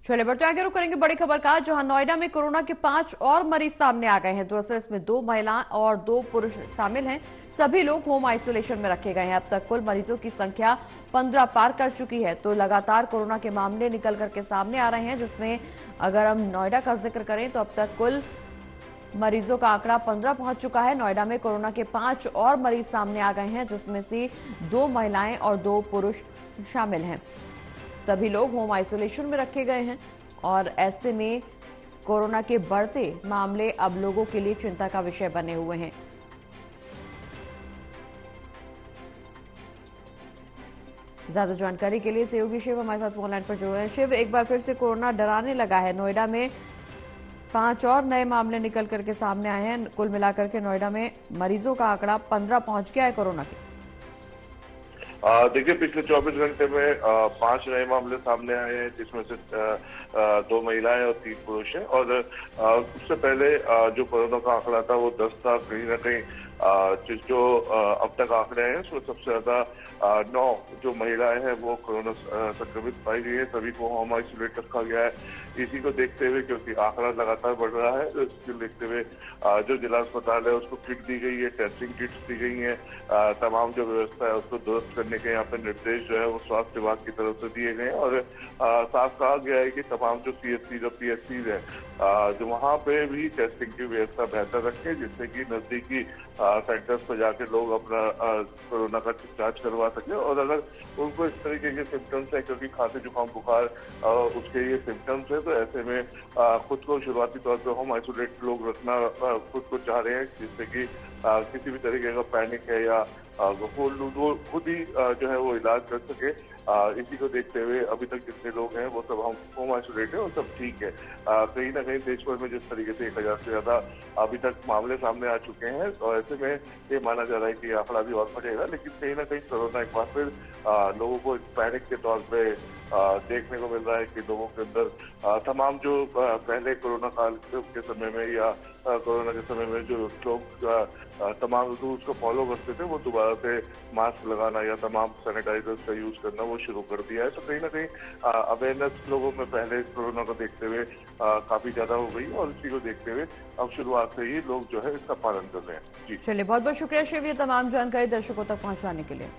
चलिए बढ़ते आगे रुक करेंगे बड़ी खबर का, जहां नोएडा में कोरोना के 5 और मरीज सामने आ गए हैं। दरअसल इसमें 2 महिला और 2 पुरुष शामिल हैं। सभी लोग होम आइसोलेशन में रखे गए हैं। अब तक कुल मरीजों की संख्या 15 पार कर चुकी है। तो लगातार कोरोना के मामले निकल करके सामने आ रहे हैं, जिसमें अगर हम नोएडा का जिक्र करें तो अब तक कुल मरीजों का आंकड़ा 15 पहुंच चुका है। नोएडा में कोरोना के 5 और मरीज सामने आ गए हैं, जिसमें से 2 महिलाएं और 2 पुरुष शामिल हैं। सभी लोग होम आइसोलेशन में रखे गए हैं और ऐसे में कोरोना के बढ़ते मामले अब लोगों के लिए चिंता का विषय बने हुए हैं। ज्यादा जानकारी के लिए सहयोगी शिव हमारे साथ फोन लाइन पर जुड़े हैं। शिव, एक बार फिर से कोरोना डराने लगा है। नोएडा में 5 और नए मामले निकल करके सामने आए हैं। कुल मिलाकर के नोएडा में मरीजों का आंकड़ा 15 पहुंच गया है कोरोना के। देखिए, पिछले 24 घंटे में 5 नए मामले सामने आए हैं, जिसमें से 2 महिलाएं और 3 पुरुष हैं। और उससे पहले जो कोरोना का आंकड़ा था वो 10 था। कहीं ना कहीं जो अब तक आंकड़े हैं उसमें सबसे ज्यादा 9 जो महिलाएं हैं वो कोरोना संक्रमित पाई गई है। सभी को होम आइसोलेट रखा गया है। इसी को देखते हुए, क्योंकि आंकड़ा लगातार बढ़ रहा है, तो इसको देखते हुए जो जिला अस्पताल है उसको किट दी गई है, टेस्टिंग किट्स दी गई है। तमाम जो व्यवस्था है उसको दुरुस्त करने के यहाँ पे निर्देश जो है वो स्वास्थ्य विभाग की तरफ से दिए गए हैं। और साफ कहा गया है कि तमाम जो CHC और PHC है, जो वहाँ पे भी टेस्टिंग की व्यवस्था बेहतर रखें, जिससे कि नजदीकी सेंटर्स पर जाके लोग अपना कोरोना का जांच करवा सके। और अगर उनको इस तरीके के सिम्टम्स है, क्योंकि खांसी जुकाम बुखार उसके ये सिम्टम्स है, तो ऐसे में खुद को शुरुआती तौर पर होम आइसोलेट लोग रखना खुद को चाह रहे हैं, जिससे कि किसी भी तरीके का पैनिक है या वो खुद ही जो है वो इलाज कर सके। इसी को देखते हुए अभी तक जितने लोग हैं वो सब हम होम आइसोलेट है और सब ठीक है। कहीं ना कहीं देश भर में जिस तरीके से 1000 से ज्यादा अभी तक मामले सामने आ चुके हैं, तो ऐसे में ये माना जा रहा है कि आंकड़ा भी और बढ़ेगा। लेकिन कहीं ना कहीं कोरोना एक बार फिर लोगों को पैनिक के तौर पे देखने को मिल रहा है कि लोगों के अंदर तमाम जो पहले कोरोना काल के समय में या कोरोना के समय में जो लोग तमाम रूल्स को फॉलो करते थे, वो दोबारा से मास्क लगाना या तमाम सैनिटाइजर्स का यूज करना वो शुरू कर दिया है। तो कहीं ना कहीं अवेयरनेस लोगों में पहले कोरोना को देखते हुए काफी ज्यादा हो गई, और इसी को देखते हुए अब शुरुआत से ही लोग जो है इसका पालन कर रहे हैं। जी, चलिए बहुत बहुत शुक्रिया शिव, ये तमाम जानकारी दर्शकों तक पहुंचाने के लिए।